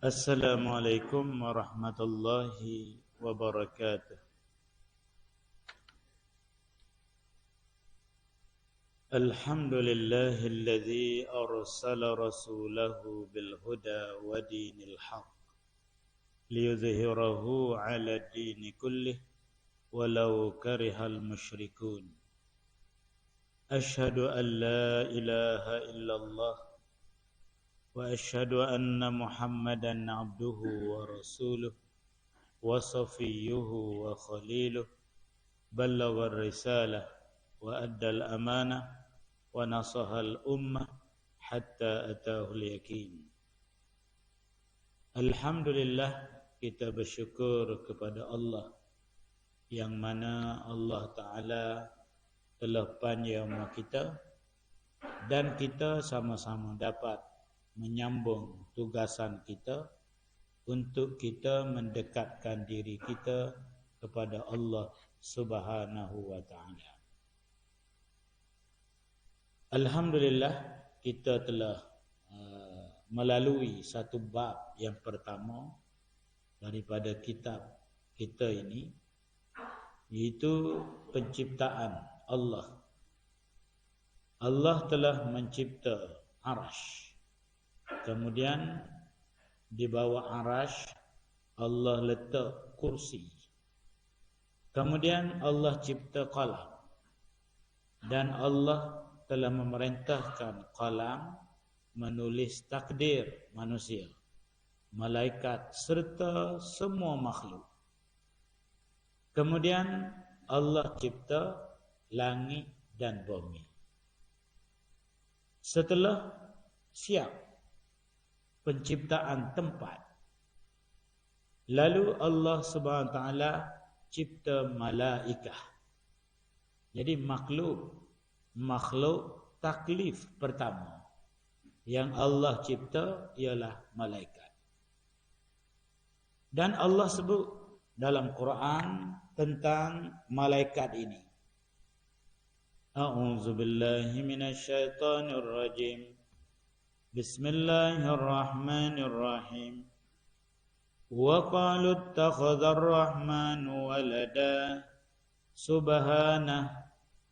Assalamualaikum warahmatullahi wabarakatuh. Alhamdulillahilladzi arsala rasulahu bil huda wa dinil haqq liyudhhirahu 'ala ad-dini kullih walau karihal musyrikun. Asyhadu an la ilaha illallah wa asyhadu anna Muhammadan abduhu wa rasuluh wa safiyyuhu wa khaliluh ballagha ar-risalah wa addal amanah wa nasahal ummah hatta atahul yaqin. Alhamdulillah, kita bersyukur kepada Allah yang mana Allah Ta'ala telah panjang kita dan kita sama-sama dapat menyambung tugasan kita untuk kita mendekatkan diri kita kepada Allah Subhanahu wa Ta'ala. Alhamdulillah, kita telah melalui satu bab yang pertama daripada kitab kita ini, iaitu penciptaan Allah. Allah telah mencipta Arasy. Kemudian di bawah Arasy Allah letak kursi. Kemudian Allah cipta qalam. Dan Allah telah memerintahkan qalam menulis takdir manusia, malaikat serta semua makhluk. Kemudian Allah cipta langit dan bumi. Setelah siap penciptaan tempat, lalu Allah Subhanahu wa Ta'ala cipta malaikah. Jadi makhluk taklif pertama yang Allah cipta ialah malaikat. Dan Allah sebut dalam Quran tentang malaikat ini. A'udzu billahi minasy syaithanir rajim. Bismillahirrahmanirrahim. Wa qalu ittakhadha ar-rahmanu walada subhanahu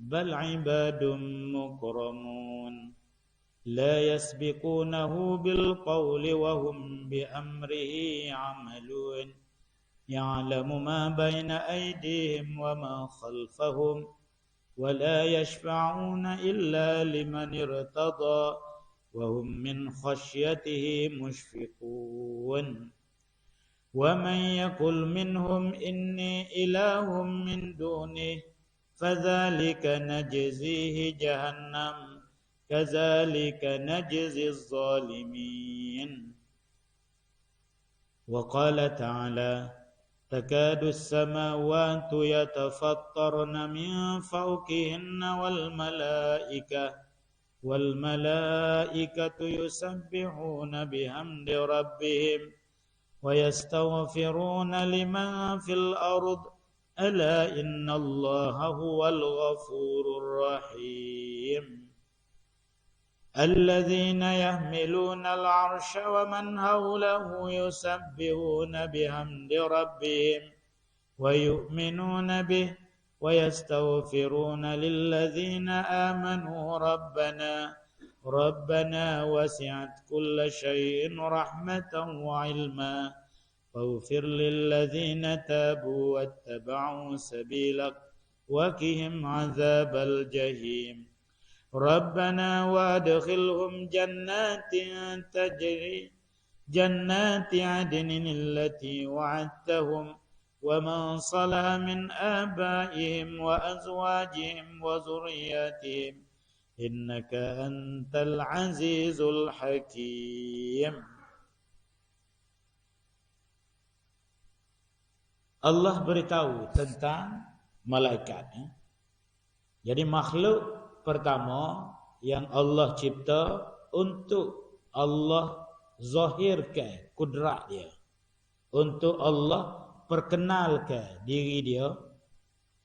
bal 'ibadun mukramun la yasbiqunahu bil qawli wa hum bi amrihi 'amalun ya'lamu ma bayna aydihim wa ma khalfahum wa la yashfa'una illa liman irtada wa hum min khasyatihi mushfiqun wa man yaqul minhum inni ilahum min dunihi fadzalika najzihi jahannam kadzalika najzi az-zalimin. Wa qala ta'ala takadu as-samawati yatafattarna min fawqihinna wal malaikatu yusabbihuna bihamdi rabbihim wa yastaghfiruna liman fil ard ala innallaha huwal ghafurur rahim. Alladzina yahmiluna al-'arsha wa man hawlahu yusabbihuna bihamdi rabbihim wa yu'minuna bihi wa yastaghfiruna lilladzina amanu rabbana wasi'at kulla shay'in rahmatan wa 'ilma فاغفر للذين تابوا واتبعوا سبيلك وقهم عذاب الجحيم ربنا وادخلهم جنات عدن التي وعدتهم ومن صلح من آبائهم وأزواجهم وذرياتهم إنك أنت العزيز الحكيم. Allah beritahu tentang malaikat. Jadi makhluk pertama yang Allah cipta untuk Allah zahirkan kudrat dia, untuk Allah perkenalkan diri dia,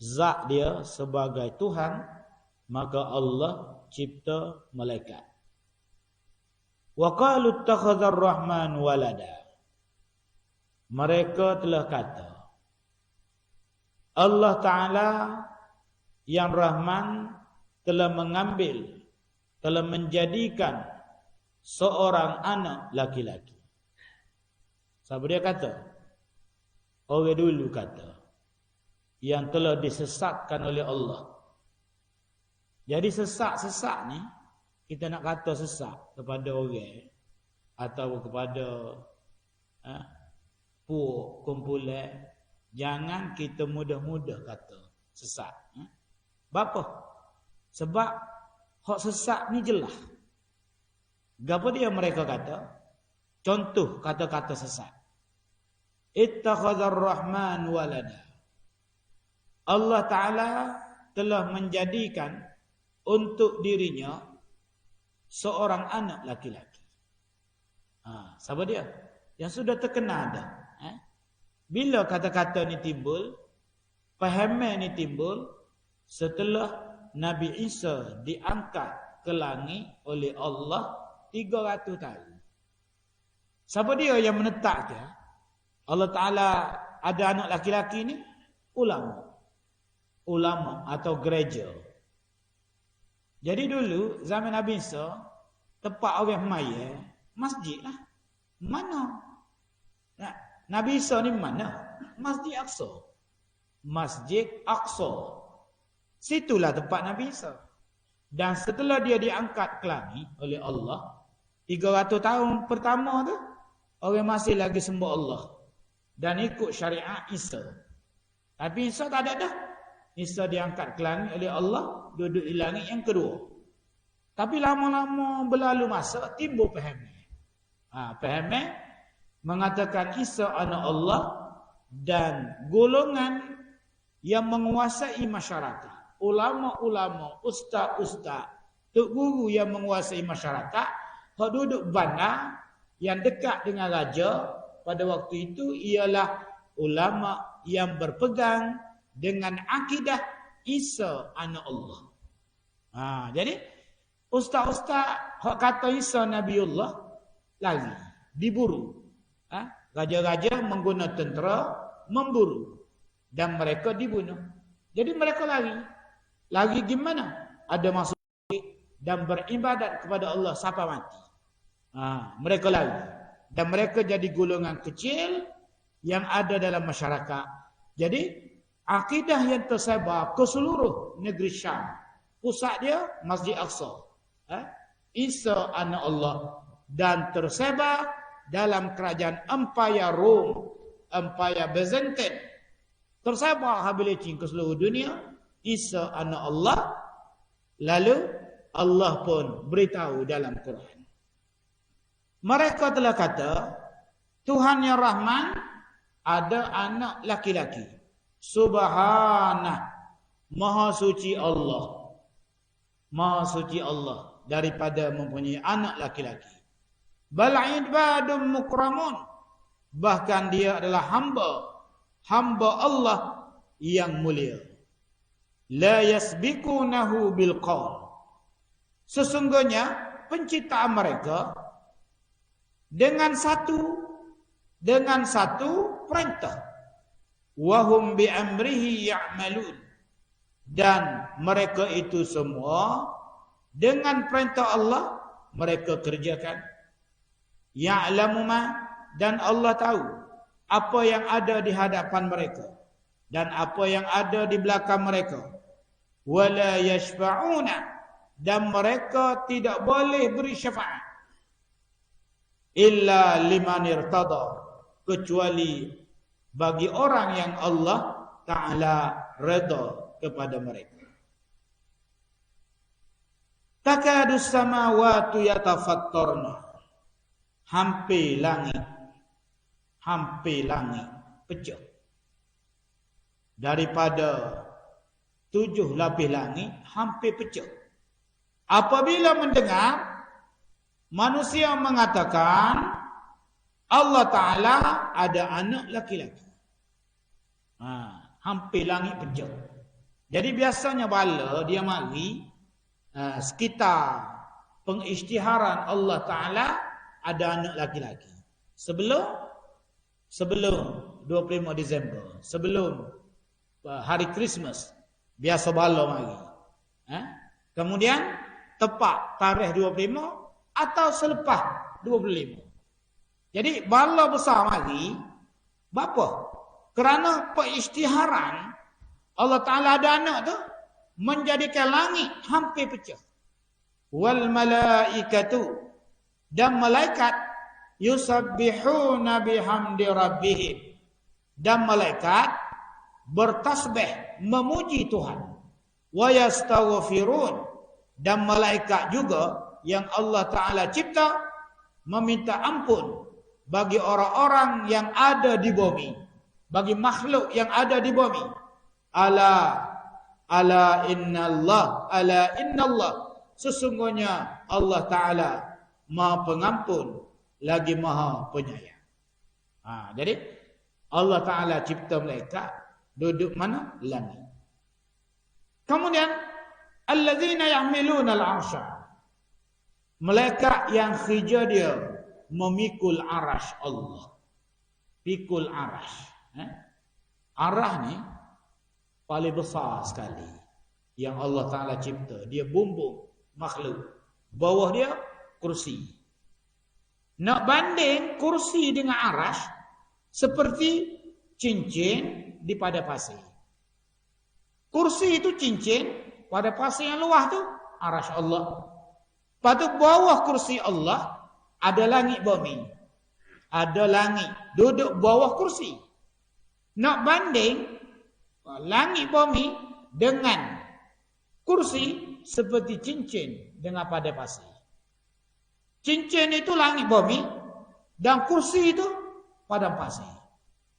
zat dia sebagai Tuhan, maka Allah cipta malaikat. Wa qalu ittakhadha ar-rahman walada. mereka telah kata, Allah Ta'ala yang Rahman telah menjadikan seorang anak laki-laki. Siapa dia kata? Orang dulu kata, yang telah disesatkan oleh Allah. Jadi sesak ni, kita nak kata sesak kepada orang atau kepada puak kumpulan, jangan kita mudah-mudah kata sesak. Bapa? Sebab hak sesak ni jelas. Gapo dia mereka kata? Contoh kata-kata sesak. Ittakhadhar Rahman walada. Allah Ta'ala telah menjadikan untuk dirinya seorang anak laki-laki. Siapa dia? Yang sudah terkenal dah. Bila kata-kata ni timbul, pahaman ni timbul setelah Nabi Isa diangkat ke langit oleh Allah 300 tahun. Siapa dia yang menetap dia? Allah Ta'ala ada anak laki-laki ni? Ulama atau gereja. Jadi dulu zaman Nabi Isa, tempat orang maya, masjid lah. Mana? Nabi Isa ni mana? Masjid Aqsa. Masjid Aqsa. Situlah tempat Nabi Isa. Dan setelah dia diangkat ke langit oleh Allah, 300 tahun pertama tu, orang masih lagi sembah Allah. Dan ikut syariat Isa. Tapi Isa tak ada dah. Isa diangkat ke langit oleh Allah, duduk di langit yang kedua. Tapi lama-lama berlalu masa, timbul pahaman. Pahaman mengatakan Isa anak Allah dan golongan yang menguasai masyarakat. Ulama-ulama, ustaz-ustaz, tok guru yang menguasai masyarakat, hak duduk bandar yang dekat dengan raja pada waktu itu ialah ulama yang berpegang dengan akidah Isa anak Allah. Jadi ustaz-ustaz hak kata Isa Nabiullah lari, diburu. Raja-raja menggunakan tentera memburu dan mereka dibunuh. Jadi mereka lari. Lari gimana? Ada masuk dan beribadat kepada Allah sampai mati. Mereka lari. Dan mereka jadi golongan kecil yang ada dalam masyarakat. Jadi akidah yang tersebar ke seluruh negeri Syam. Pusat dia Masjid Aqsa. Isa anak Allah. Dan tersebar dalam kerajaan Empire Rom, Empire Byzantine. Tersebar habilicin ke seluruh dunia. Isa anak Allah. Lalu Allah pun beritahu dalam Quran. Mereka telah kata, Tuhan yang Rahman ada anak laki-laki. Subhanah. Maha suci Allah. Maha suci Allah daripada mempunyai anak laki-laki. Bal ibadun mukramun. Bahkan dia adalah hamba Allah yang mulia. La yasbikunahu bil qaul. Sesungguhnya penciptaan mereka dengan satu perintah. Wahum bi amrihi ya'malun. Dan mereka itu semua dengan perintah Allah mereka kerjakan. Ya'lamu ma, dan Allah tahu apa yang ada di hadapan mereka dan apa yang ada di belakang mereka. Wala yashfa'una, dan mereka tidak boleh beri syafaat illa liman irtada, kecuali bagi orang yang Allah Ta'ala redha kepada mereka. Takadus samawati yatafattarna. Hampir langit pecah. Daripada 7 lapis langit hampir pecah. Apabila mendengar manusia mengatakan Allah Ta'ala ada anak laki-laki. Hampir langit pecah. Jadi biasanya bala dia mari sekitar pengisytiharan Allah Ta'ala ada anak laki-laki. Sebelum sebelum 25 Disember, sebelum hari Christmas, biasa bala mari. Kemudian tepat tarikh 25 atau selepas 25. Jadi bala besar mari, apa? Kerana perisytiharan Allah Ta'ala ada anak tu menjadikan langit hampir pecah. Wal malaikatu, dan malaikat yusabbihuna bihamdi rabbihim, dan malaikat bertasbih memuji Tuhan. Wa yastaghfirun, dan malaikat juga yang Allah Ta'ala cipta meminta ampun bagi orang-orang yang ada di bumi, bagi makhluk yang ada di bumi. Ala innallah, sesungguhnya Allah Ta'ala Maha Pengampun lagi Maha Penyayang. Jadi Allah Ta'ala cipta malaikat duduk mana? Langit. Kemudian allazina yahmiluna al-arsha, malaikat yang kerja dia memikul arash Allah. Pikul arash. Arah ni paling besar sekali yang Allah Ta'ala cipta. Dia bumbung makhluk. Bawah dia kursi. Nak banding kursi dengan arash seperti cincin di pada pasir. Kursi itu cincin, pada pasir yang luas tu arash Allah. Lepas tu bawah kursi Allah ada langit bumi. Ada langit duduk bawah kursi. Nak banding langit bumi dengan kursi seperti cincin dengan pada pasir. Cincin itu langit bumi dan kursi itu padang pasir.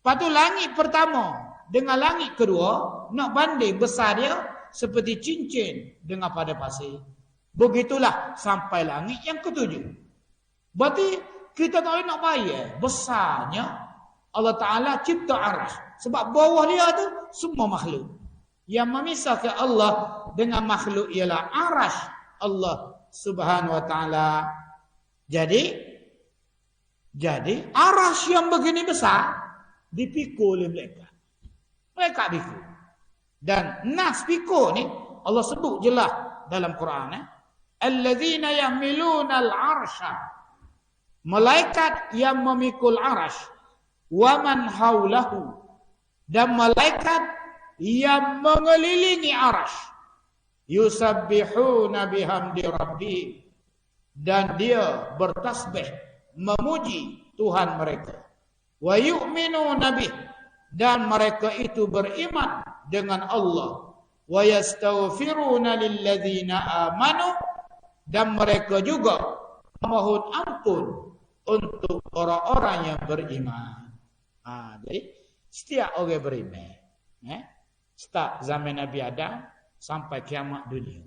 Lepas tu langit pertama dengan langit kedua nak banding besar dia seperti cincin dengan pada pasir. Begitulah sampai langit yang ketujuh. Berarti kita tak boleh nak bayar besarnya Allah Ta'ala cipta arash. Sebab bawah dia tu semua makhluk. Yang memisahkan Allah dengan makhluk ialah arash Allah Subhanahu Wa Ta'ala. Jadi arash yang begini besar dipikul oleh malaikat. Malaikat pikul. Dan nas pikul ni Allah sebut jelas dalam Quran. Allazina yahmiluna al-arsha, malaikat yang memikul arash. Wa man haulahu, dan malaikat yang mengelilingi arash. Yusabbihuna bihamdi rabbihim, dan dia bertasbih memuji Tuhan mereka. Wa yu'minuna bih, dan mereka itu beriman dengan Allah. Wa yastaghfiruna lilladzina amanu, dan mereka juga mohon ampun untuk orang-orang yang beriman. Jadi setiap orang beriman, start zaman Nabi Adam sampai kiamat dunia.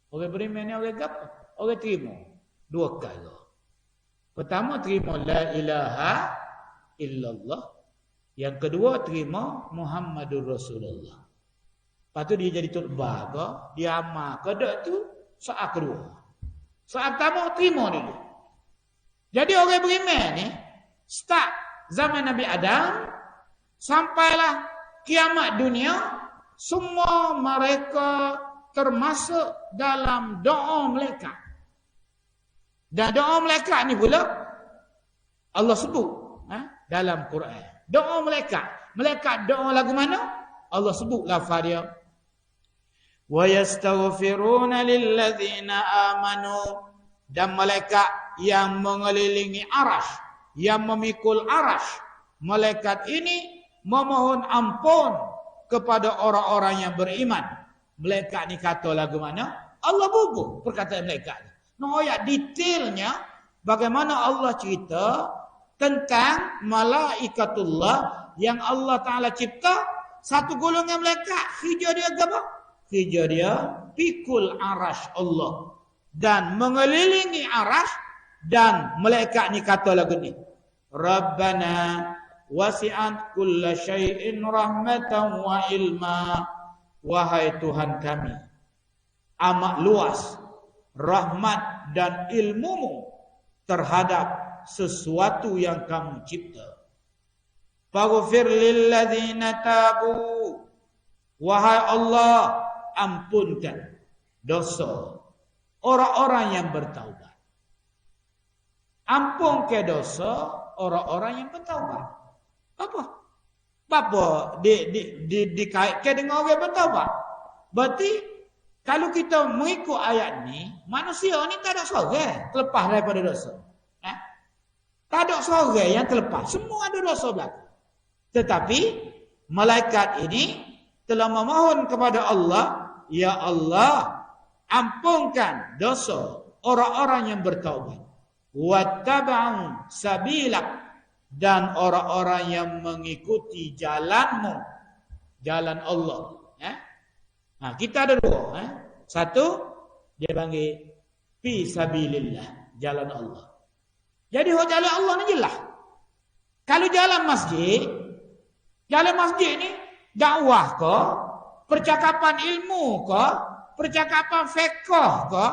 Orang beriman ni orang apa? Orang terima dua kali. Pertama terima la ilaha illallah. Yang kedua terima Muhammadur Rasulullah. Lepas tu dia jadi turbaga, dia amal kedak tu saat kedua. Saat pertama terima dulu. Jadi orang beriman ni start zaman Nabi Adam sampailah kiamat dunia, semua mereka termasuk dalam doa malaikat. Dan doa malaikat ni pula Allah sebut dalam Quran. Doa malaikat. Malaikat doa lagu mana? Allah sebut lafaz dia. Wa yastaghfiruna lilladzina amanu, dan malaikat yang mengelilingi arash, yang memikul arash. Malaikat ini memohon ampun kepada orang-orang yang beriman. Malaikat ni kata lagu mana? Allah bubuh perkataan malaikat ni. Nah, ayat detailnya bagaimana Allah cerita tentang malaikatullah yang Allah Ta'ala cipta. Satu golongan malaikat kerja dia apa? Kerja dia pikul arash Allah dan mengelilingi arash. Dan malaikat ni kata lagu ni, Rabbana wasi'at kulla syai'in rahmatan wa ilma. Wahai Tuhan kami, amat luas rahmat dan ilmumu terhadap sesuatu yang kamu cipta. Faghfir lil ladzina tabu. Wahai Allah, ampunkan dosa orang-orang yang bertaubat. Ampunkan dosa orang-orang yang bertaubat. Apa? Dikaitkan dengan orang bertaubat. Berarti kalau kita mengikut ayat ni, manusia ni tak ada seorang terlepas daripada dosa. Tak ada seorang yang terlepas. Semua ada dosa berlaku. Tetapi malaikat ini telah memohon kepada Allah, ya Allah, ampunkan dosa orang-orang yang bertaubat. Wattaba'u sabilak, dan orang-orang yang mengikuti jalanmu, jalan Allah. Kita ada dua. Satu, dia panggil fi sabilillah, jalan Allah. Jadi jalan Allah ni jelas. Kalau jalan masjid ni dakwah ke, percakapan ilmu ke, percakapan fiqh ke,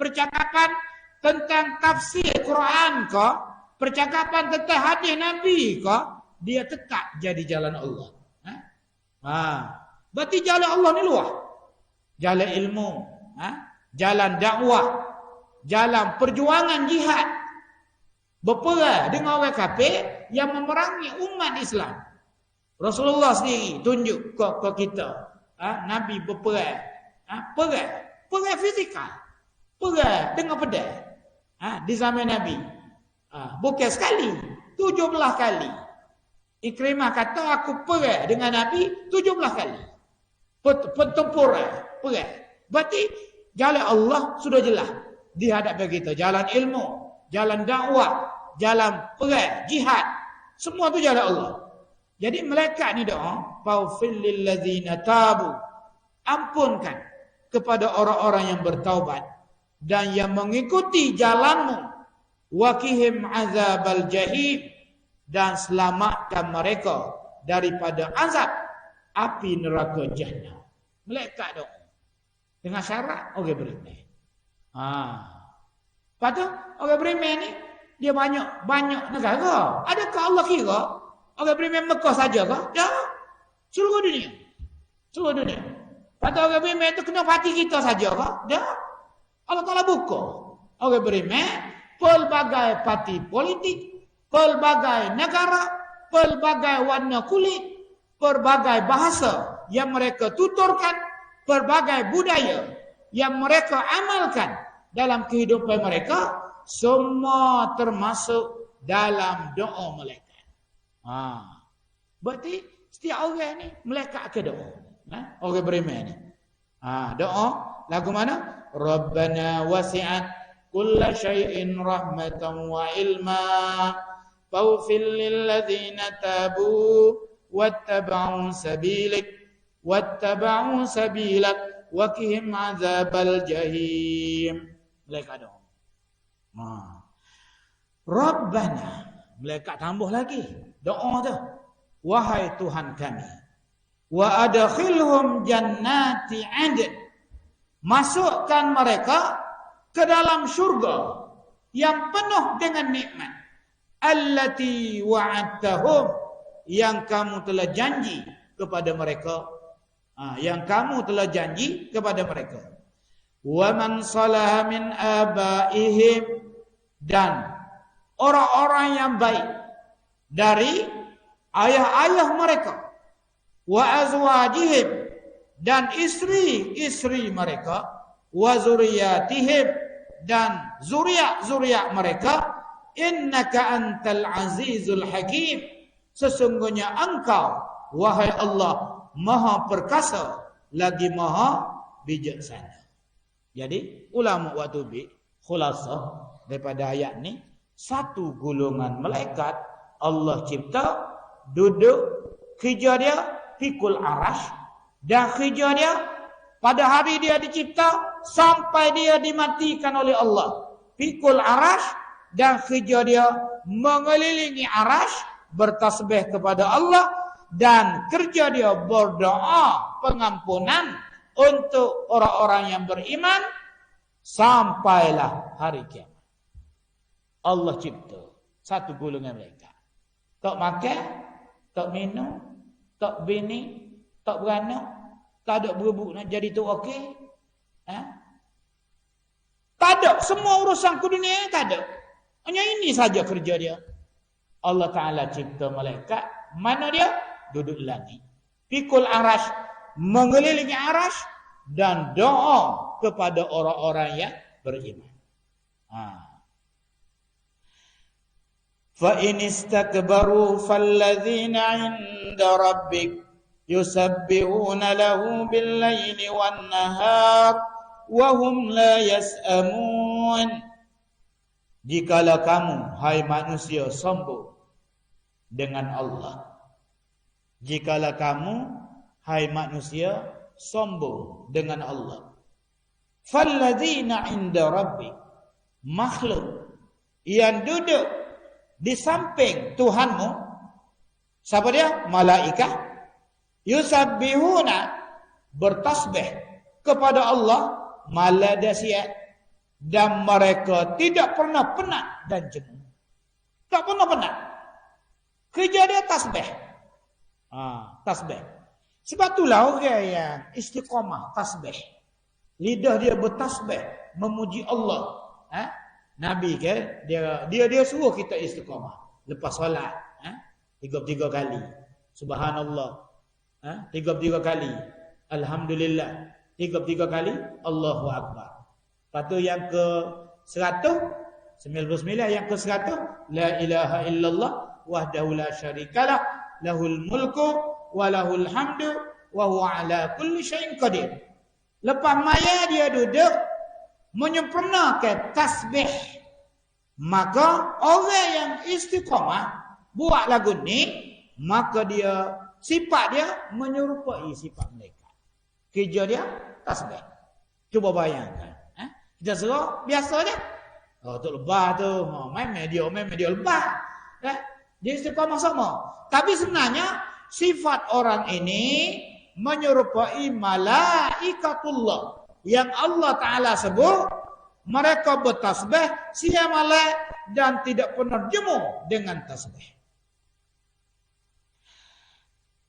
percakapan tentang tafsir Quran ke, percakapan tentang hadis Nabi ke, dia tetap jadi jalan Allah. Berarti jalan Allah ni luas. Jalan ilmu, jalan dakwah, jalan perjuangan jihad, berperang dengan orang kafir yang memerangi umat Islam. Rasulullah sendiri tunjuk ke kita, Nabi berperang, perang fizikal, perang dengan pedang, di zaman Nabi. Bukan sekali, 17 kali. Ikrimah kata aku perang dengan Nabi 17 kali. Pertempuran, perang. Berarti jalan Allah sudah jelas di hadapan kita. Jalan ilmu, jalan dakwah, jalan perang, jihad. Semua tu jalan Allah. Jadi malaikat ni doa, faghfir lil ladzina tabu. Ampunkan kepada orang-orang yang bertaubat dan yang mengikuti jalanmu. Waqihim azabal jahim, dan selamatkan mereka daripada azab api neraka Jahannam. Malaikat doa dengan syarat orang beriman. Lepas tu orang beriman ni dia banyak negara. Adakah Allah kira orang beriman Mekah saja ke? Tak. Seluruh dunia. Seluruh dunia. Lepas tu orang beriman tu kena hati kita saja ke? Tak. Allah Ta'ala buka orang beriman pelbagai parti politik, pelbagai negara, pelbagai warna kulit, pelbagai bahasa yang mereka tuturkan, pelbagai budaya yang mereka amalkan dalam kehidupan mereka, semua termasuk dalam doa malaikat. Berarti setiap orang ni malaikat ke doa. Orang beriman ni. Doa lagu mana? Rabbana wasi'at kulla syai'in rahmatan wa ilma faghfir lil ladzina tabu wattaba'u sabilak wa qihim azabal jahim. Malaikat doa. Rabbana, malaikat tambah lagi doa tu. Wahai Tuhan kami, wa adkhilhum jannati 'adn. Masukkan mereka ke dalam syurga yang penuh dengan nikmat. Allati wa'adtahum, yang kamu telah janji kepada mereka. Yang kamu telah janji kepada mereka. Wa man salaha min abaihim, dan orang-orang yang baik dari ayah-ayah mereka. Wa azwajihim, dan istri-istri mereka. Wa zuriyatihim, dan zuriat-zuriat mereka. Innaka antal azizul hakim, sesungguhnya engkau wahai Allah maha perkasa lagi maha bijaksana. Jadi ulama waktu khulasah daripada ayat ni, satu golongan malaikat Allah cipta duduk kerja dia pikul arash, dan kerja dia pada hari dia dicipta sampai dia dimatikan oleh Allah. Pikul arash, dan kerja dia mengelilingi arash, bertasbih kepada Allah, dan kerja dia berdoa pengampunan untuk orang-orang yang beriman sampailah hari kiamat. Allah cipta satu golongan mereka. Tak makan, tak minum, tak bini, tak beranak, tak ada berebut nak jadi tu okey. Tak ada, semua urusan ke dunia tak ada. Hanya ini saja kerja dia. Allah Ta'ala cipta malaikat, mana dia? Duduk langit. Pikul arash, mengelilingi arash, dan doa kepada orang-orang yang beriman. فَإِنِ اسْتَكْبَرُوا فَالَّذِينَ عِندَ رَبِّكَ يُسَبِّحُونَ لَهُ بِاللَّيْلِ وَالنَّهَارِ وَهُمْ لَا يَسْأَمُونَ. Jikalau kamu, hai manusia, sombong dengan Allah. Jikalau kamu, hai manusia, sombong dengan Allah. فَالَّذِينَ عِندَ رَبِّكَ, makhluk yang duduk di samping Tuhanmu, siapa dia? Malaikat. Yusabbihuna, bertasbih kepada Allah, maladasiat, dan mereka tidak pernah penat dan jenuh. Tak pernah penat. Kerja dia tasbih. Tasbih. Sebab itulah orang yang istiqamah tasbih. Lidah dia bertasbih memuji Allah. Nabi ke dia suruh kita istiqamah lepas solat, 33 kali subhanallah, 33 kali alhamdulillah, 33 kali Allahu akbar. Lepas tu yang ke 199, yang ke 100, la ilaha illallah wahdahu la syarikalah lahul mulku wa lahul hamdu wa huwa ala kulli syai'in qadir. Lepas maya dia duduk menyempurnakan tasbih. Maka orang yang istiqamah buat lagu ni, maka dia sifat dia menyerupai sifat mereka. Kerja dia tasbih. Cuba bayangkan, kita suruh biasa je. Tu lebah tu, main media lebah. Dia istiqamah sama. Tapi sebenarnya sifat orang ini menyerupai malaikatullah yang Allah Ta'ala sebut mereka bertasbih siang malam dan tidak pernah jemu dengan tasbih.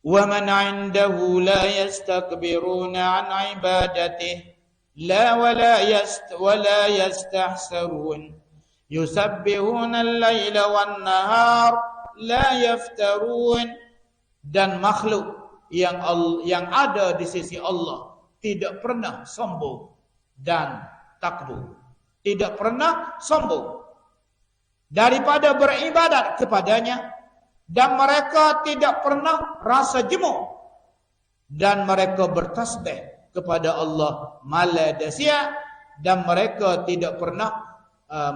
Wa man 'indahu la yastakbiruna 'an 'ibadatihi la wa la yastahsirun yusabbihuna al-laila wan-nahar la yaftarun. Dan makhluk yang ada di sisi Allah tidak pernah sombong dan takbur. Tidak pernah sombong daripada beribadat kepadanya, dan mereka tidak pernah rasa jemu, dan mereka bertasbih kepada Allah maladasya, dan mereka tidak pernah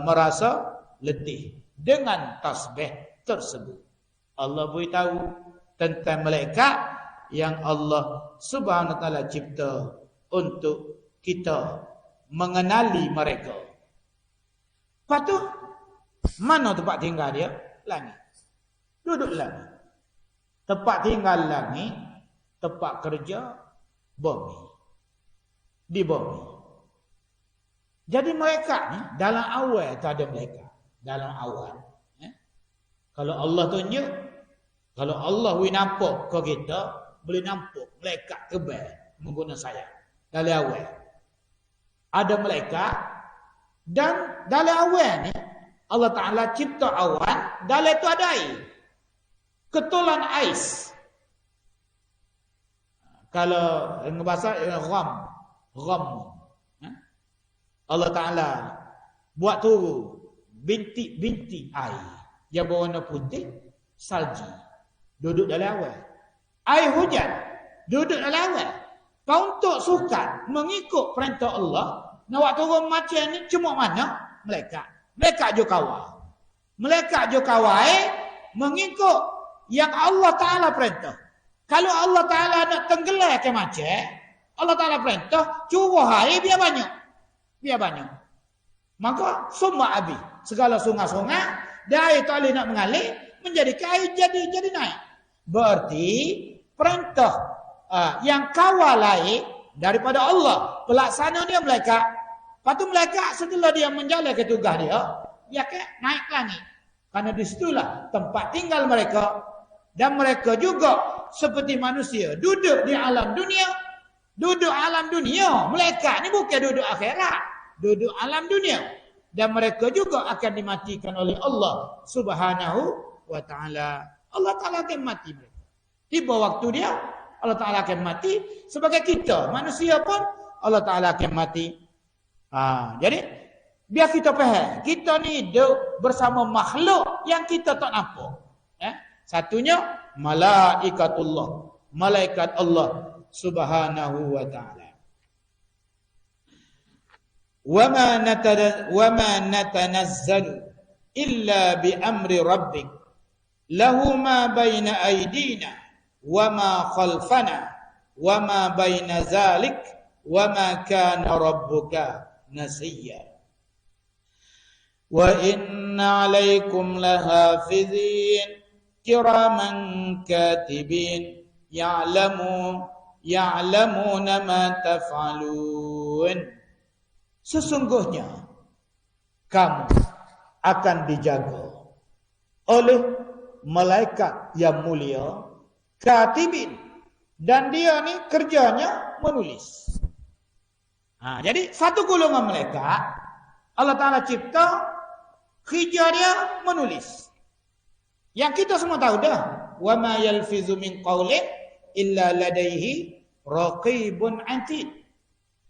merasa letih dengan tasbih tersebut. Allah beritahu tentang malaikat yang Allah Subhanahu wa taala cipta untuk kita mengenali mereka. Lepas tu, mana tempat tinggal dia? Langit. Duduk langit. Tempat tinggal langit, tempat kerja bumi. Di bumi. Jadi mereka ni dalam awal tak ada mereka. Dalam awal. Kalau Allah tunjuk, kalau Allah nampak ke kita, boleh nampak malaikat kebal menggunakan sayap. Dalam awal ada malaikat, dan dalam awan ni Allah Ta'ala cipta awan, dalam itu ada air, ketulan ais. Kalau bahasa gham, Allah Ta'ala buat turun bintik-bintik air yang berwarna putih, salji, duduk dalam awan. Air hujan duduk dalam awan. Kau untuk sukan mengikut perintah Allah, nak buat turun macam ni cuma mana? Mereka je kawal. Mereka je kawal mengikut yang Allah Ta'ala perintah. Kalau Allah Ta'ala nak tenggelam ke macam, Allah Ta'ala perintah, curah air biar banyak. Biar banyak. Maka semua habis. Segala sungai-sungai, dan air tak boleh nak mengalir, menjadi air jadi naik. Berarti perintah yang kawal air daripada Allah, pelaksana dia malaikat. Lepas tu malaikat setelah dia menjalankan tugas dia ke naik langit. Karena di situlah tempat tinggal mereka. Dan mereka juga seperti manusia duduk di alam dunia. Duduk alam dunia. Malaikat ni bukan duduk akhirat. Duduk alam dunia. Dan mereka juga akan dimatikan oleh Allah Subhanahu wa ta'ala. Allah Ta'ala akan mati mereka. Tiba waktu dia, Allah Ta'ala akan mati. Sebagai kita, manusia pun Allah Ta'ala akan mati. Jadi, biar kita faham. Kita ni hidup bersama makhluk yang kita tak nampak. Satunya, malaikatullah. Malaikat Allah Subhanahu wa ta'ala. وَمَا نَتَنَزَّلُ إِلَّا بِأَمْرِ رَبِّكَ لَهُ مَا بَيْنَ أَيْدِينَا وَمَا خَلْفَنَا وَمَا بَيْنَ ذَلِكَ وَمَا كَانَ رَبُّكَ نَسِيًّا وَإِنَّ عَلَيْكُمْ لَحَافِظِينَ كِرَامًا كَاتِبِينَ يَعْلَمُونَ مَا تَفْعَلُونَ. Sesungguhnya kamu akan dijaga oleh malaikat yang mulia, katibin, dan dia ni kerjanya menulis. Jadi satu golongan malaikat Allah Ta'ala cipta, kerja dia menulis. Yang kita semua tahu dah, wa ma yalfizu min qawlin illa ladaihi raqibun atid.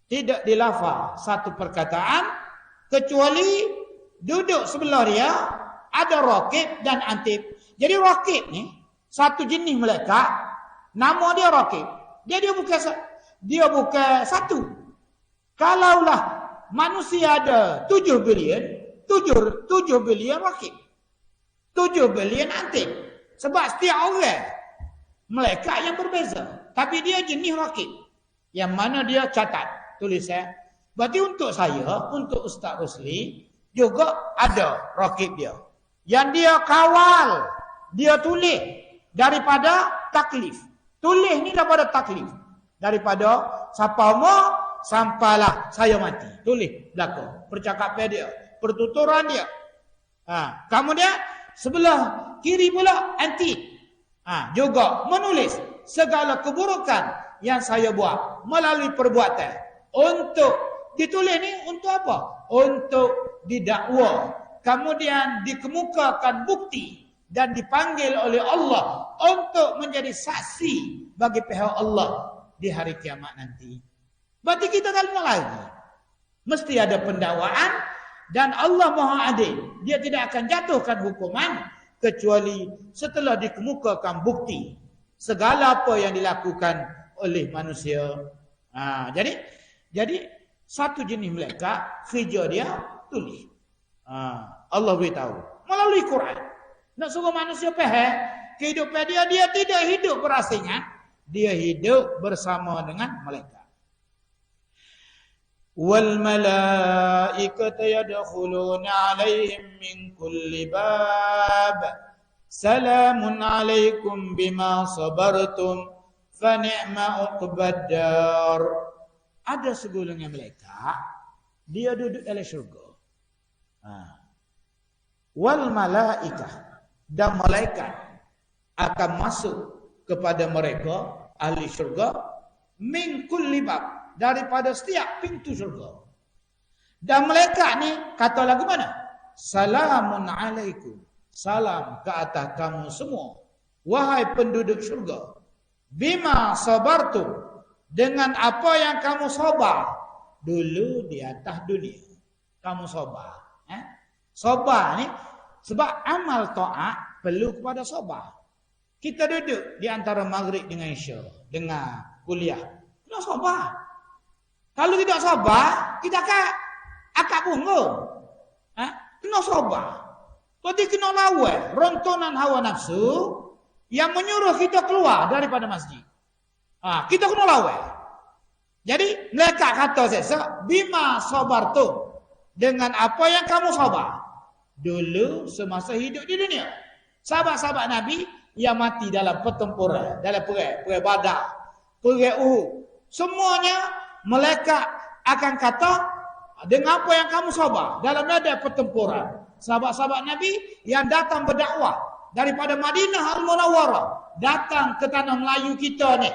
Tidak dilafaz satu perkataan kecuali duduk sebelah dia ada raqib dan atid. Jadi raqib ni satu jenis malaikat, nama dia raqib. Dia bukan satu. Kalaulah manusia ada 7 bilion raqib. 7 bilion atid. Sebab setiap orang malaikat yang berbeza. Tapi dia jenis raqib. Yang mana dia catat, tulis Berarti untuk saya, untuk Ustaz Rusli, juga ada raqib dia. Yang dia kawal, dia tulis daripada taklif. Tulis ni daripada taklif. Daripada siapa mau sampailah saya mati. Tulis belakang. Percakapan dia, pertuturan dia. Kemudian sebelah kiri pula anti. Juga menulis segala keburukan yang saya buat melalui perbuatan. Untuk ditulis ni untuk apa? Untuk didakwa. Kemudian dikemukakan bukti dan dipanggil oleh Allah untuk menjadi saksi bagi pihak Allah di hari kiamat nanti. Berarti kita tak nak lagi. Mesti ada pendakwaan dan Allah Maha Adil. Dia tidak akan jatuhkan hukuman kecuali setelah dikemukakan bukti segala apa yang dilakukan oleh manusia. Jadi satu jenis malaikat kerja dia tulis. Allah beritahu melalui Quran. Nak suruh manusia faham kehidupan dia tidak hidup berasingan, dia hidup bersama dengan malaikat. Wal malaikatu yadkhuluna 'alaihim min kulli bab. Salamun 'alaikum bima sabartum fa ni'ma 'uqbad dar. Ada segolongan malaikat, dia duduk dalam syurga. Wal malaikah, dan malaikat akan masuk kepada mereka ahli syurga min kulli bab, daripada setiap pintu syurga. Dan malaikat ni kata lagu mana? Salamun alaikum, salam ke atas kamu semua wahai penduduk syurga, bima sabartum, dengan apa yang kamu sabar dulu di atas dunia. Kamu sabar. Sabar ni sebab amal taat perlu kepada sabar. Kita duduk di antara maghrib dengan isya, dengar kuliah. Kena sabar. Kalau tidak sabar, kita akan akak punggung. Kena sabar. Berarti kena lawan rontonan hawa nafsu yang menyuruh kita keluar daripada masjid. Kita kena lawan. Jadi malaikat kata sesat, bima sabartum, dengan apa yang kamu sabar dulu semasa hidup di dunia. Sahabat-sahabat Nabi yang mati dalam pertempuran, dalam perang Badar, perang Uhud, semuanya malaikat akan kata dengan apa yang kamu sabar dalam medan pertempuran. Sahabat-sahabat Nabi yang datang berdakwah daripada Madinah Al-Munawwarah datang ke tanah Melayu kita ni,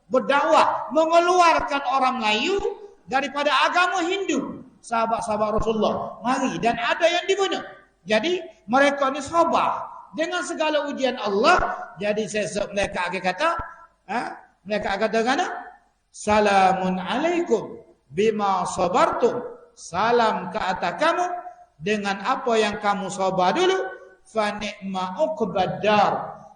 berdakwah, mengeluarkan orang Melayu daripada agama Hindu. Sahabat-sahabat Rasulullah mari, dan ada yang dibunuh. Jadi mereka ni sabar dengan segala ujian Allah. Jadi sesok mereka akan kata, mereka akan kata, salamun alaikum bima sabartum. Salam ke atas kamu dengan apa yang kamu sabar dulu. Fa ni'ma uqbad dar.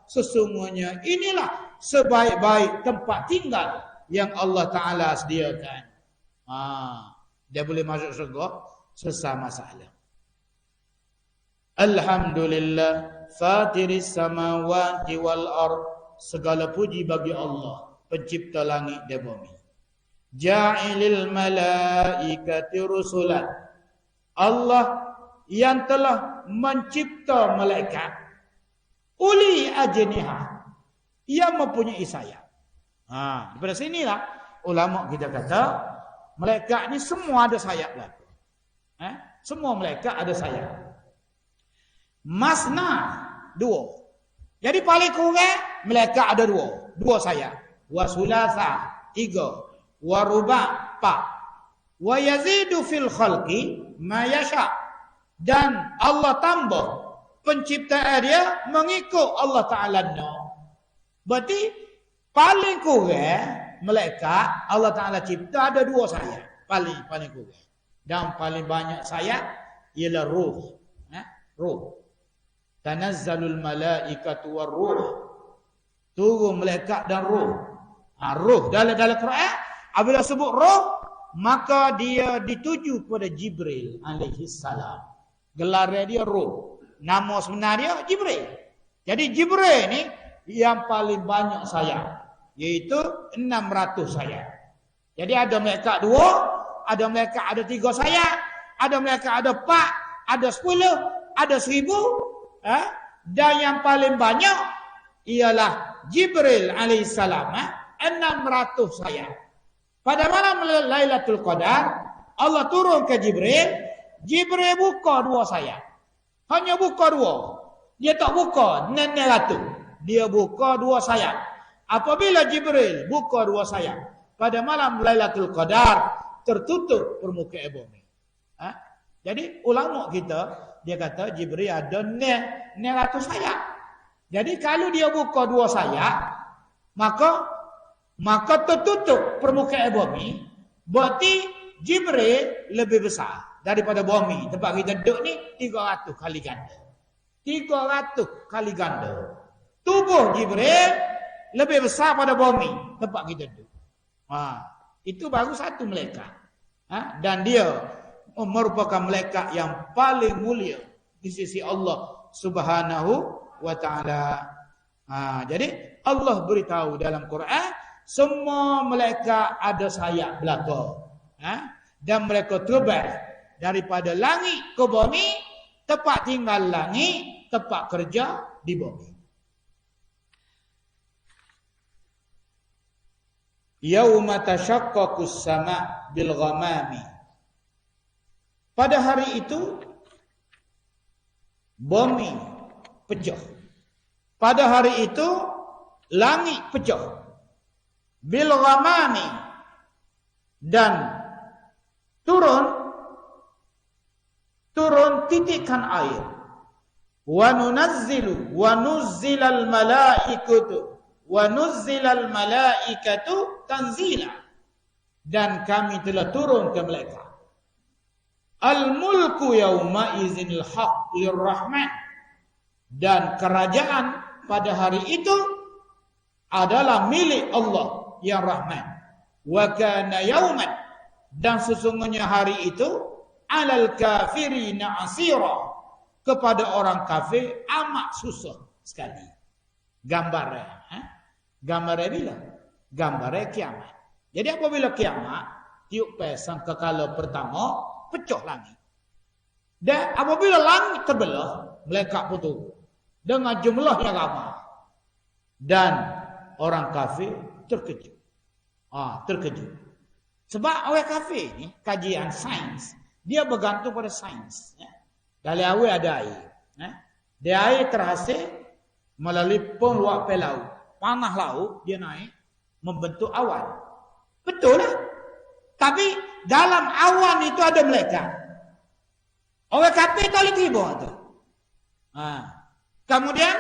Sesungguhnya inilah sebaik-baik tempat tinggal yang Allah Ta'ala sediakan. Dia boleh masuk surga selesai masalah. Alhamdulillah fatiris samawati wal ard. Segala puji bagi Allah, pencipta langit dan bumi. Ja'ilil malaikati rusulan. Allah yang telah mencipta malaikat uli ajnihah, yang mempunyai sayap. Daripada sinilah ulama kita kata malaikat ni semua ada sayap lah. Semua malaikat ada sayap. Masna, dua. Jadi paling kurang malaikat ada dua sayap. Wa sulasa, tiga. Wa ruba, empat. Wa yazidu fil khalqi ma yasha. Dan Allah tambah penciptaan dia mengikut Allah Ta'ala nak. Berarti paling kurang malaikat Allah Ta'ala cipta ada dua sayap. Paling kurang. Dan paling banyak sayap ialah ruh. Ruh. Tanazzalul malaikatu war ruh. Turun malaikat dan ruh. Ruh dalam Quran apabila sebut ruh, maka dia dituju kepada Jibril alaihi salam. Gelar dia ruh. Nama sebenar dia Jibril. Jadi Jibril ni yang paling banyak sayap, iaitu 600 sayap. Jadi ada malaikat 2, ada malaikat ada 3 sayap, ada malaikat ada 4, ada 10, ada 1000, dan yang paling banyak ialah Jibril alaihissalam, 600 sayap. Pada malam Lailatul Qadar Allah turun ke Jibril. Jibril buka 2 sayap. Hanya buka 2. Dia tak buka 600. Dia buka 2 sayap. Apabila Jibril buka 2 sayap pada malam Lailatul Qadar, tertutup permukaan bumi. Jadi ulama kita dia kata Jibril ada 900 sayap. Jadi kalau dia buka 2 sayap, maka tertutup permukaan bumi. Berarti Jibril lebih besar daripada bumi. Tempat kita duduk ni 300 kali ganda. 300 kali ganda. Tubuh Jibril lebih besar pada bumi tempat kita duduk. Itu baru satu malaikat. Dan dia merupakan malaikat yang paling mulia di sisi Allah Subhanahu wa taala. Jadi Allah beritahu dalam Quran semua malaikat ada sayap belaka. Dan mereka terbang daripada langit ke bumi, tempat tinggal langit, tempat kerja di bumi. Yauma tashaqqaqus sama' bil ghamami. Pada hari itu bumi pecah. Pada hari itu langit pecah. Bil ghamami, dan turun titikan air. Wa nuzzilal malaikatu tanzila, dan kami telah turun ke malaikat. Al mulku yauma izinil haq lirrahman, dan kerajaan pada hari itu adalah milik Allah yang Rahman. Wa kana yauman, dan sesungguhnya hari itu alal kafirina asira, kepada orang kafir amat susah sekali. Gambarnya bila? Gambarnya kiamat. Jadi apabila kiamat, tiup pesang kekala pertama, pecah langit. Dan apabila langit terbelah, malaikat putus dengan jumlah yang ramai. Dan orang kafir terkejut. Terkejut. Sebab orang kafir ni kajian sains, dia bergantung pada sains. Dari awal ada air. Dia air terhasil melalui peluapan laut. Panah laut dia naik membentuk awan. Betul lah. Tapi dalam awan itu ada malaikat. Orang kafir tak boleh tiba tu. Kemudian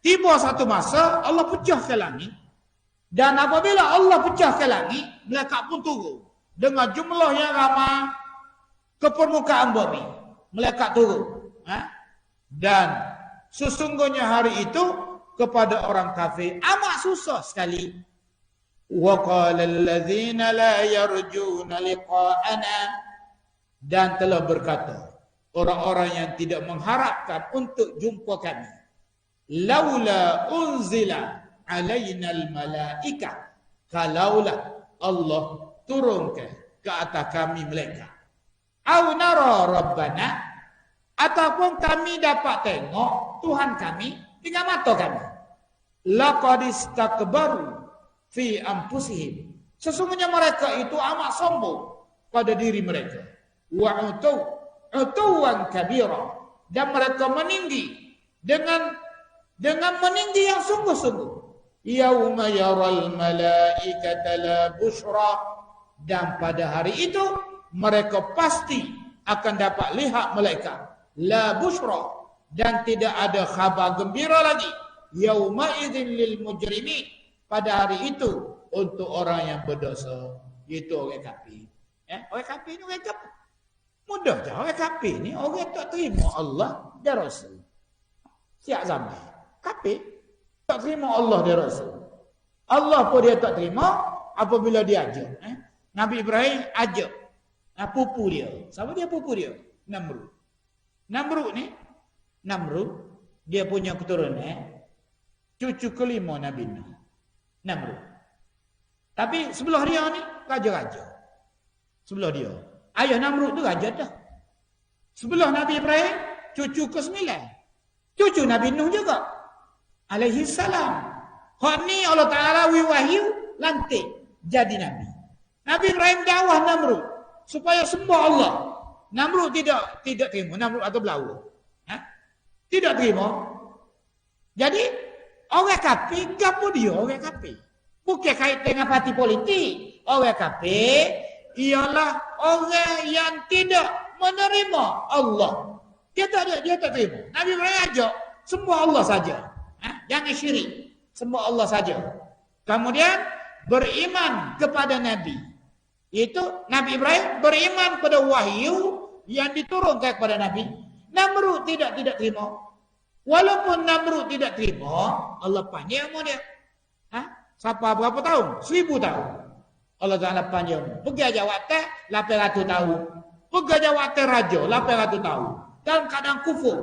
tiba satu masa Allah pecahkan langit. Dan apabila Allah pecahkan langit, malaikat pun turun dengan jumlah yang ramai ke permukaan bumi. Malaikat turun. Dan sesungguhnya hari itu kepada orang kafir amat susah sekali. Wa qala allazina la yarjuna liqa'ana, dan telah berkata orang-orang yang tidak mengharapkan untuk jumpa kami, laula unzila alainal malaika, kalaulah Allah turunkan ke atas kami malaikat, au nara rabbana, ataupun kami dapat tengok Tuhan kami dengan mata kami, laqad istakbaru fi anfusihim, sesungguhnya mereka itu amat sombong pada diri mereka, wa utuwan kabira, dan mereka meninggi dengan meninggi yang sungguh-sungguh. Yauma yaral malaikata la busyra, dan pada hari itu mereka pasti akan dapat lihat malaikat, la busyra, dan tidak ada khabar gembira lagi. Yauma idzin lil mujrimin, pada hari itu untuk orang yang berdosa, itu orang kafir. Orang kafir ni orang kafir. Mudah je orang kafir ni, orang tak terima Allah dan Rasul. Siap zaman kafir tak terima Allah dan Rasul. Allah pun dia tak terima apabila dia ajak. Nabi Ibrahim ajak pupu dia. Siapa dia pupu dia? Namrud. Namrud dia punya keturunan cucu kelima Nabi Nuh. Namrud. Tapi sebelah dia ni raja-raja. Sebelah dia. Ayah Namrud tu raja dah. Sebelah Nabi Ibrahim cucu ke-9. Cucu Nabi Nuh juga. Alaihi salam. Hak ni Allah Taala wahyu lantik jadi nabi. Nabi Ibrahim dakwah Namrud supaya sembah Allah. Namrud tidak terima. Namrud atau belawa. Tidak terima. Jadi orang kafir, gapo dia orang kafir? Bukan kait dengan parti politik. Orang kafir ialah orang yang tidak menerima Allah. Dia tak terima. Nabi Ibrahim ajak sembah Allah saja. Jangan syirik. Sembah Allah saja. Kemudian beriman kepada Nabi. Itu Nabi Ibrahim beriman pada wahyu yang diturunkan kepada Nabi. Namrud tidak terima. Walaupun Namrud tidak terima, Allah panjang umur dia. Siapa berapa tahun? 1000 tahun. Allah Ta'ala panjang umur. Pergi aja waktu 800 tahun. Pergi aja waktu raja 800 tahun. Dalam keadaan kufur.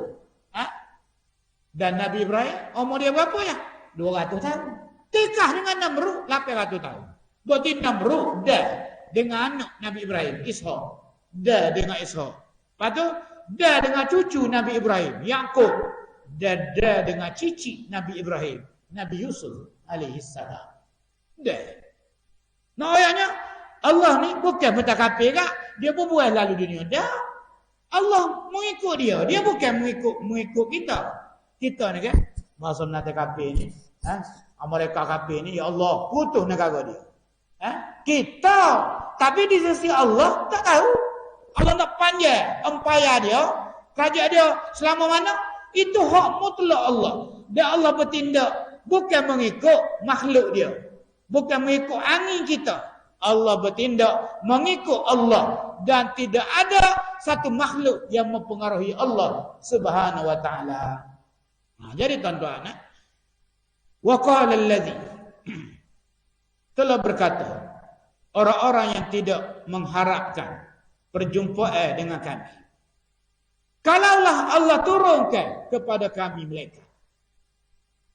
Dan Nabi Ibrahim umur dia berapa ya? 200 tahun. Tikah dengan Namrud 800 tahun. Berarti Namrud dah dengan anak Nabi Ibrahim, Ishak. Dah dengan Ishak. Lepas tu dah dengan cucu Nabi Ibrahim, Yaqub. Dan dah dengan cici Nabi Ibrahim, Nabi Yusuf alaihi salam. Dah. Nah ayatnya Allah ni bukan minta kafir kak, dia pun buat lalu dunia. Dah. Allah mengikut dia. Dia bukan mengikut kita. Kita ni kan bahasa nanti kafir ni, Amerika kafir ni, ya Allah putus negara dia. Kita tapi di sisi Allah tak tahu. Allah nak panjang empayar dia, kerajaan dia selama mana? Itu hak mutlak Allah. Dan Allah bertindak bukan mengikut makhluk dia. Bukan mengikut angin kita. Allah bertindak mengikut Allah. Dan tidak ada satu makhluk yang mempengaruhi Allah Subhanahu wa ta'ala. Jadi tuan-tuan, wa qala allazi, telah berkata orang-orang yang tidak mengharapkan perjumpaan dengan kami, kalaulah Allah turunkan kepada kami malaikat,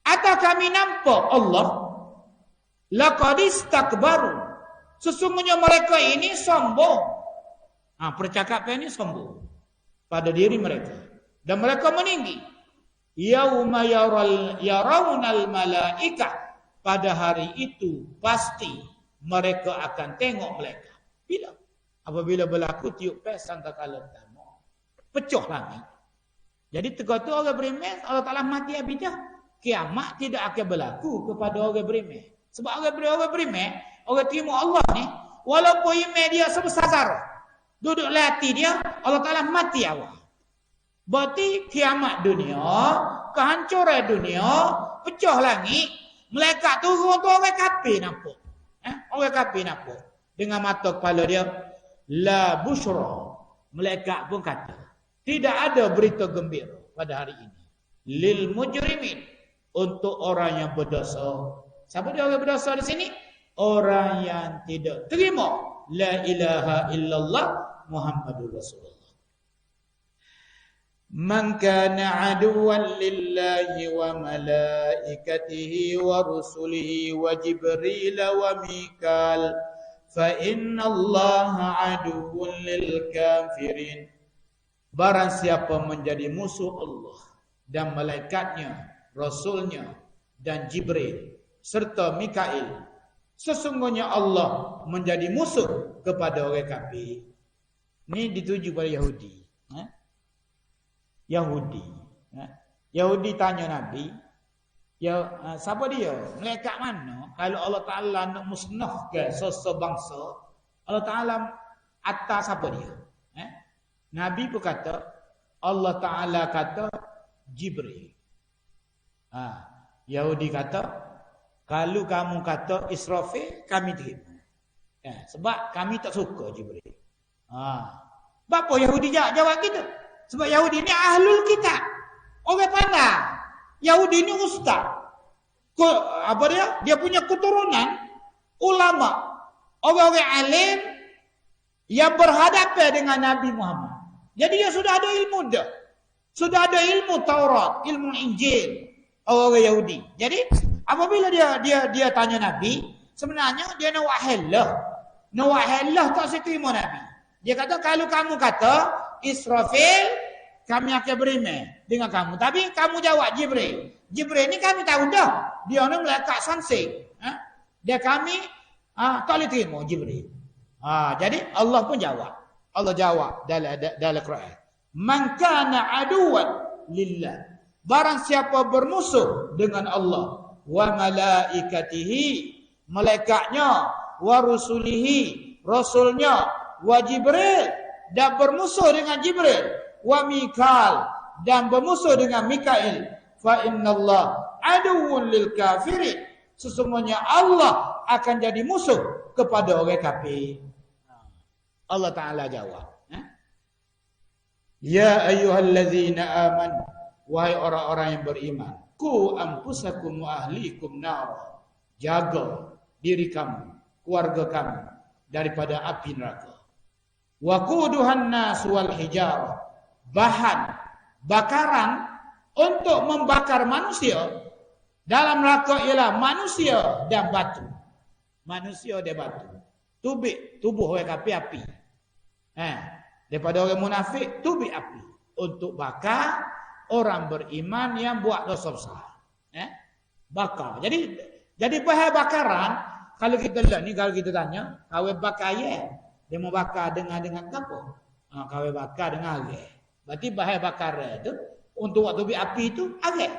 atau kami nampak Allah, laqad istakbaru, sesungguhnya mereka ini sombong. Percakapan ini sombong pada diri mereka, dan mereka meninggi. Yauma yarawnal malaika, pada hari itu pasti mereka akan tengok malaikat. Bila? Apabila berlaku tiup pes sangkakala pertama, pecah langit. Jadi tegak tu orang beriman Allah Ta'ala mati habis dah. kiamat tidak akan berlaku kepada orang beriman. Sebab orang beriman, orang terima Allah ni, walaupun iman dia sebesar zarah, duduk latih dia, Allah Ta'ala mati awal. Berarti kiamat dunia, kehancuran dunia, pecah langit, malaikat turun tu orang kafir nampak. Orang kafir nampak. Dengan mata kepala dia, la busyra. Malaikat pun kata, tidak ada berita gembira pada hari ini. Lil mujrimin, untuk orang yang berdosa. Siapa dia orang berdosa di sini? Orang yang tidak terima la ilaha illallah Muhammadur Rasulullah. Man kana aduwan lillahi wa malaikatihi wa rusulihi wa Jibril wa Mikal fa inna Allaha aduwwun lil kafirin. Barang siapa menjadi musuh Allah dan malaikatnya, rasulnya dan Jibril serta Mikail, sesungguhnya Allah menjadi musuh kepada orang kafir. Ini dituju pada Yahudi. Yahudi tanya Nabi, siapa dia? Malaikat mana? Kalau Allah Ta'ala nak musnahkan bangsa, Allah Ta'ala atas siapa dia? Nabi pun kata, Allah Ta'ala kata Jibril. Yahudi kata, kalau kamu kata Israfil, kami terima. Sebab kami tak suka Jibril. Apa Yahudi jawab kita? Sebab Yahudi ni ahlul kitab. Orang pandai. Yahudi ni ustaz. Apa dia? Dia punya keturunan ulama. Orang-orang alim yang berhadapan dengan Nabi Muhammad. Jadi dia sudah ada ilmu dah. Sudah ada ilmu Taurat, ilmu Injil. Orang-orang Yahudi. Jadi apabila dia tanya Nabi, sebenarnya dia nak wahallah. Nak wahallah tak seterima Nabi. Dia kata kalau kamu kata Israfil, kami akan beriman dengan kamu. Tapi kamu jawab Jibril. Jibril ni kami tahu dah. Dia ni malaikat sansing. Dia kami tak boleh terima Jibril. Jadi Allah pun jawab. Allah jawab dalam Quran. Man kana aduwan lillah. Barang siapa bermusuh dengan Allah. Wa malaikatihi. Malaikatnya. Wa rusulihi. Rasulnya. Wa Jibril. Dan bermusuh dengan Jibril. Wa Mikal. Dan bermusuh dengan Mikail. Fa innallah aduwwun lil kafirin. Sesungguhnya Allah akan jadi musuh kepada orang kafir. Allah Ta'ala jawab. Ya ayyuhallazina amanu. Wahai orang-orang yang beriman. Ku anfusakum wa ahlikum nar. Jaga diri kamu, keluarga kamu daripada api neraka. Waquduhan nas wal hijarah. Bahan bakaran untuk membakar manusia dalam neraka ialah manusia dan batu. Manusia dan batu. Tubuh orang kafir api. Daripada orang munafik tubik api untuk bakar orang beriman yang buat dosa besar. Bakar. Jadi bahan bakaran kalau kita lihat ni, kalau kita tanya, kawin bakar ayam. Dia mau bakar dengan apa? Kawin bakar dengan air. Berarti bahan bakar itu untuk waktu api itu air.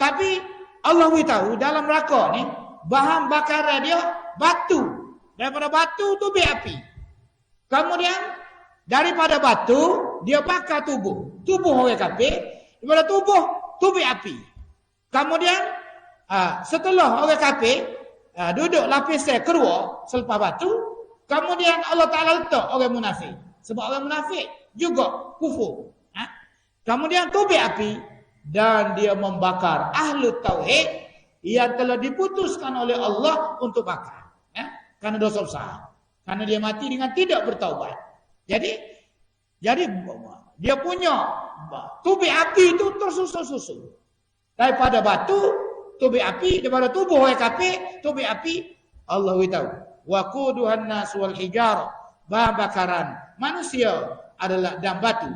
Tapi Allah beritahu dalam neraka ni bahan bakar dia batu. Daripada batu tu api. Kemudian daripada batu dia bakar tubuh orang kafir. Daripada tubuh api. Kemudian setelah orang kafir duduk lapisnya keluar selepas batu. Kemudian Allah Ta'ala letak orang munafik. Sebab orang munafik juga kufur. Kemudian tubik api. Dan dia membakar ahlu tauhid yang telah diputuskan oleh Allah untuk bakar. Karena dosa besar. Karena dia mati dengan tidak bertaubat. Jadi dia punya tubik api itu tersusun-susun. Daripada batu, tubik api. Daripada tubuh orang kafir, tubik api. Allah beritahu. Waquduhan nas wal hijarah. Bahan bakaran manusia adalah dan batu.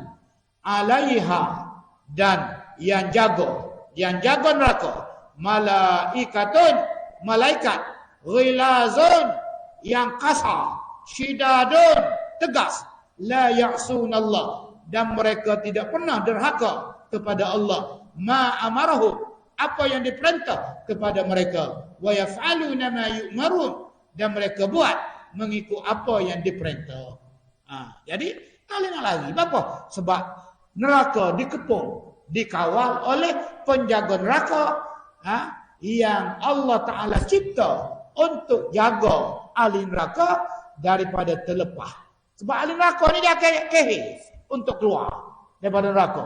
Alaiha. Dan yang jaga neraka. Malaikatun. Malaikat. Ghilazun. Yang kasar. Syidadun. Tegas. La ya'sunallah. Dan mereka tidak pernah derhaka kepada Allah. Ma amarahu. apa yang diperintah kepada mereka. Wa yaf'aluna ma yu'marun, dan mereka buat mengikut apa yang diperintah. Jadi kalian lagi apa? Sebab neraka dikepung, dikawal oleh penjaga neraka yang Allah Ta'ala cipta untuk jaga ahli neraka daripada terlepas. Sebab ahli neraka ni dia akan kehis untuk keluar daripada neraka.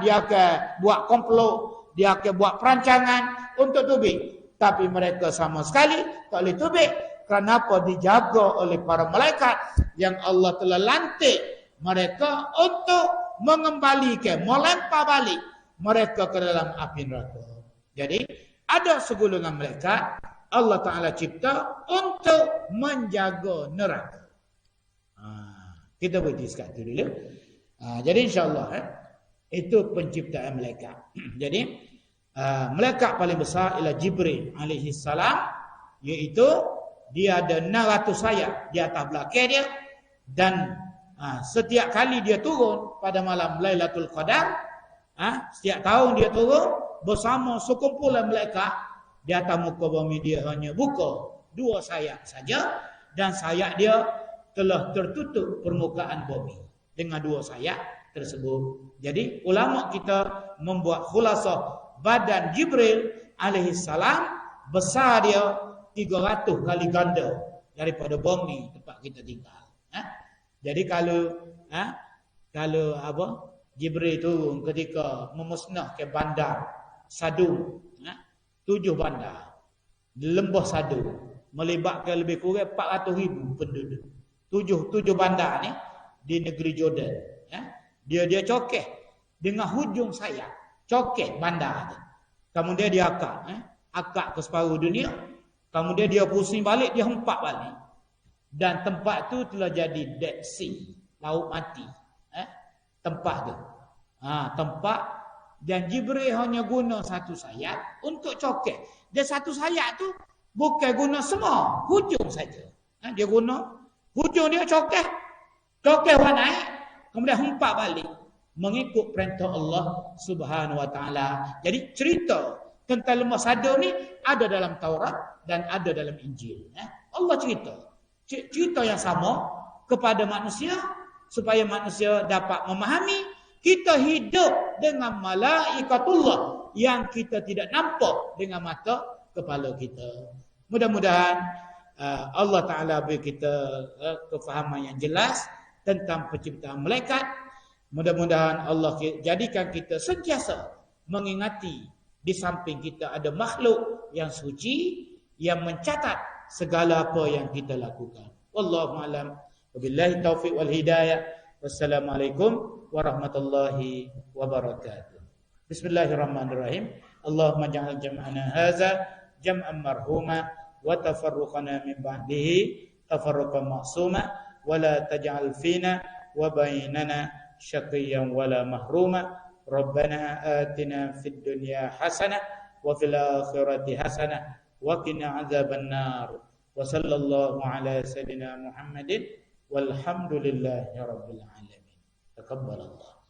Dia akan buat komplot, dia akan buat perancangan untuk tubik. Tapi mereka sama sekali tak boleh tubik. Kenapa? Dijaga oleh para malaikat yang Allah telah lantik mereka untuk mengembalikan, melempar balik mereka ke dalam api neraka. Jadi ada segolongan malaikat Allah Ta'ala cipta untuk menjaga neraka. Kita berhenti sekat itu dulu. Jadi insyaAllah itu penciptaan malaikat. Jadi malaikat paling besar ialah Jibril alaihi salam, iaitu dia ada 600 sayap di atas belakang dia, dan setiap kali dia turun pada malam Lailatul Qadar, setiap tahun dia turun bersama sekumpulan malaikat di atas muka bumi. Dia hanya buka 2 sayap saja, dan sayap dia telah tertutup permukaan bumi dengan 2 sayap tersebut. Jadi ulama kita membuat khulasah badan Jibril alaihi salam besar dia 300 kali ganda daripada bumi tempat kita tinggal. Jadi kalau Jibril turun ketika memusnahkan bandar Sadu, 7 bandar di lembah Sadu, melibatkan lebih kurang 400,000 penduduk. 7 bandar ni di negeri Jordan. Dia cokeh dengan hujung sayap, cokeh bandar tu. Kemudian dia akak ke separuh dunia. Kemudian dia pusing balik, dia hempak balik. Dan tempat tu telah jadi Dead Sea, laut mati. Tempat tu. Tempat, dan Jibril hanya guna 1 sayap untuk cokeh. Dan 1 sayap tu bukan guna semua, hujung saja. Dia guna hujung, dia cokeh naik, kemudian hempak balik mengikut perintah Allah Subhanahu wa taala. Jadi cerita tentang lembah Sadu ni ada dalam Taurat dan ada dalam Injil. Allah cerita yang sama kepada manusia supaya manusia dapat memahami kita hidup dengan malaikatullah yang kita tidak nampak dengan mata kepala kita. Mudah-mudahan Allah Ta'ala beri kita kefahaman yang jelas tentang penciptaan malaikat. Mudah-mudahan Allah jadikan kita sentiasa mengingati di samping kita ada makhluk yang suci yang mencatat segala apa yang kita lakukan. Wallahu a'lam. Wabillahi taufiq wal hidayah. Wassalamualaikum warahmatullahi wabarakatuh. Bismillahirrahmanirrahim. Allahumma ja'al jam'ana hadza jam'an marhuma wa tafarruqana min ba'dihi tafarruqan ma'suma wa la taj'al fina wa bainana syaqiyyan wa la mahruma. Rabbana atina fid dunya hasanah wa fil akhirati hasanah wa qina adzaban nar. Wa sallallahu ala sayyidina Muhammadin walhamdulillahi rabbil alamin. Taqabbalallah.